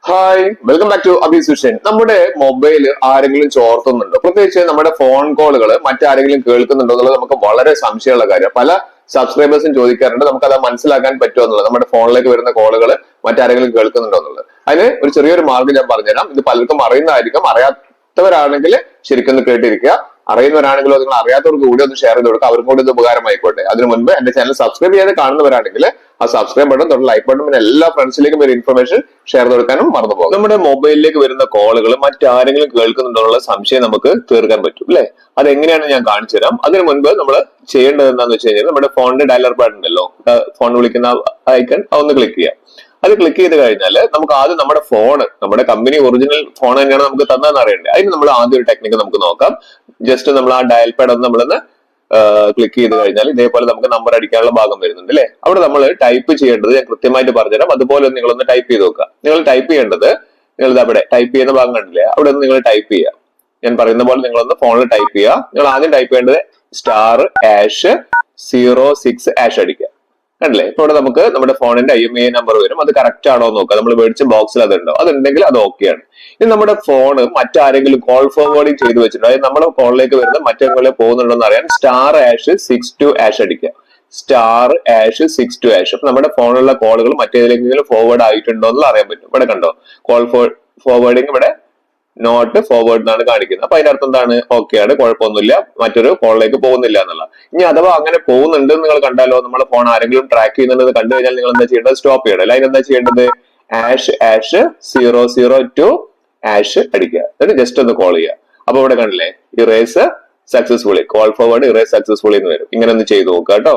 Hi, welcome back to അഭിസുഷൻ. നമ്മുടെ mobile ആരെങ്കിലും ചോർത്തുന്നുണ്ടോ? പ്രത്യേകിച്ച് നമ്മുടെ ഫോൺ കോളുകൾ മറ്റാരെങ്കിലും കേൾക്കുന്നുണ്ടോ എന്നുള്ളത് നമുക്ക് വളരെ സംശയമുള്ള കാര്യം. പല സബ്സ്ക്രൈബേഴ്സും ചോദിക്കാറുണ്ട്, നമുക്ക് അത് മനസ്സിലാക്കാൻ പറ്റുമോ എന്നുള്ളത്. നമ്മുടെ ഫോണിലേക്ക് വരുന്ന കോളുകൾ മറ്റാരെങ്കിലും കേൾക്കുന്നുണ്ടോ എന്നുള്ളത്. അതിന് ഒരു ചെറിയൊരു മാർഗ്ഗം ഞാൻ പറഞ്ഞുതരാം. ഇത് പലർക്കും അറിയുന്നതായിരിക്കും. അറിയാത്തവരാണെങ്കിൽ ശരിക്കും കേട്ടിരിക്കുക. അറിയുന്നവരാണെങ്കിലോ നിങ്ങൾ അറിയാത്തവർക്ക് കൂടി ഒന്ന് ഷെയർ ചെയ്ത് കൊടുക്കുക. അവർക്കും കൂടി ഇത് ഉപകാരമായിക്കോട്ടെ. അതിനു മുൻപ് എന്റെ ചാനൽ സബ്സ്ക്രൈബ് ചെയ്ത് കാണുന്നവരാണെങ്കിൽ ആ സബ്സ്ക്രൈബ് ബട്ടൺ തൊട്ട് ലൈക്ക് ബട്ടൺ പിന്നെ എല്ലാ ഫ്രണ്ട്സിലേക്കും ഒരു ഇൻഫർമേഷൻ ഷെയർ ചെയ്ത് കൊടുക്കാനും മറന്നു പോകും. നമ്മുടെ മൊബൈലിലേക്ക് വരുന്ന കോളുകൾ മറ്റാരെങ്കിലും കേൾക്കുന്നുണ്ടോ എന്നുള്ള സംശയം നമുക്ക് തീർക്കാൻ പറ്റും അല്ലെ? അതെങ്ങനെയാണ് ഞാൻ കാണിച്ചു തരാം. അതിനു മുൻപ് നമ്മൾ ചെയ്യേണ്ടത് എന്താണെന്ന് വെച്ച് കഴിഞ്ഞാൽ നമ്മുടെ ഫോണിന്റെ ഡയലർ പാഡ് ഉണ്ടല്ലോ, ഫോൺ വിളിക്കുന്ന ഐക്കൺ അതൊന്ന് ക്ലിക്ക് ചെയ്യാം. അത് ക്ലിക്ക് ചെയ്ത് കഴിഞ്ഞാൽ നമുക്ക് ആദ്യം നമ്മുടെ ഫോൺ, നമ്മുടെ കമ്പനി ഒറിജിനൽ ഫോൺ തന്നെയാണ് നമുക്ക് തന്നതെന്ന് അറിയണ്ടേ. അതിന് നമ്മൾ ആദ്യം ഒരു ടെക്നിക്ക് നമുക്ക് നോക്കാം. ജസ്റ്റ് നമ്മൾ ആ ഡയൽ പാഡ് ഒന്ന് നമ്മളൊന്ന് ക്ലിക്ക് ചെയ്ത് കഴിഞ്ഞാൽ ഇതേപോലെ നമുക്ക് നമ്പർ അടിക്കാനുള്ള ഭാഗം വരുന്നുണ്ട് അല്ലെ? അവിടെ നമ്മൾ ടൈപ്പ് ചെയ്യേണ്ടത് ഞാൻ കൃത്യമായിട്ട് പറഞ്ഞുതരാം. അതുപോലെ നിങ്ങളൊന്ന് ടൈപ്പ് ചെയ്ത് നോക്കുക. നിങ്ങൾ ടൈപ്പ് ചെയ്യേണ്ടത്, നിങ്ങൾ അവിടെ ടൈപ്പ് ചെയ്യുന്ന ഭാഗം കണ്ടില്ലേ, അവിടെ ഒന്ന് നിങ്ങൾ ടൈപ്പ് ചെയ്യുക. ഞാൻ പറയുന്ന പോലെ നിങ്ങളൊന്ന് ഫോണിൽ ടൈപ്പ് ചെയ്യുക. നിങ്ങൾ ആദ്യം ടൈപ്പ് ചെയ്യേണ്ടത് *#06# അടിക്കുക. കണ്ടില്ലേ? ഇപ്പൊ ഇവിടെ നമുക്ക് നമ്മുടെ ഫോണിന്റെ IMEI നമ്പർ വരും. അത് കറക്റ്റ് ആണോ എന്ന് നോക്കുക. നമ്മൾ മേടിച്ച ബോക്സിൽ അതുണ്ടോ? അതുണ്ടെങ്കിൽ അത് ഓക്കെയാണ്. ഇനി നമ്മുടെ ഫോൺ മറ്റാരെങ്കിലും കോൾ ഫോർവേഡിങ് ചെയ്ത് വെച്ചിട്ടുണ്ടോ, അതായത് നമ്മുടെ ഫോണിലേക്ക് വരുന്ന മറ്റെങ്കിലും പോകുന്നുണ്ടോ എന്ന് അറിയാൻ *#62# അടിക്കുക. *#62#. അപ്പൊ നമ്മുടെ ഫോണിലുള്ള കോളുകൾ മറ്റേതെങ്കിലും ഫോർവേഡ് ആയിട്ടുണ്ടോ എന്നുള്ള അറിയാൻ പറ്റും. ഇവിടെ കണ്ടോ, കോൾ ഫോർവേഡിങ് ഇവിടെ നോട്ട് ഫോർവേഡ് എന്നാണ് കാണിക്കുന്നത്. അപ്പൊ അതിന്റെ അർത്ഥം എന്താണ്? ഓക്കെ ആണ്, കുഴപ്പമൊന്നുമില്ല, മറ്റൊരു കോളിലേക്ക് പോകുന്നില്ല എന്നുള്ള. ഇനി അഥവാ അങ്ങനെ പോകുന്നുണ്ട് നിങ്ങൾ കണ്ടാലോ, നമ്മുടെ ഫോൺ ആരെങ്കിലും ട്രാക്ക് ചെയ്യുന്നുണ്ടെന്ന് കണ്ടു കഴിഞ്ഞാൽ നിങ്ങൾ എന്താ ചെയ്യേണ്ടത്? സ്റ്റോപ്പ് ചെയ്യണം. അല്ലെങ്കിൽ എന്താ ചെയ്യേണ്ടത്? #002# അടിക്കുക. എന്നിട്ട് ജസ്റ്റ് ഒന്ന് കോൾ ചെയ്യുക. അപ്പൊ ഇവിടെ കണ്ടില്ലേ, erase successfully, call forward erase successfully എന്ന് വരും. ഇങ്ങനെ ഒന്ന് ചെയ്ത് നോക്കുക കേട്ടോ.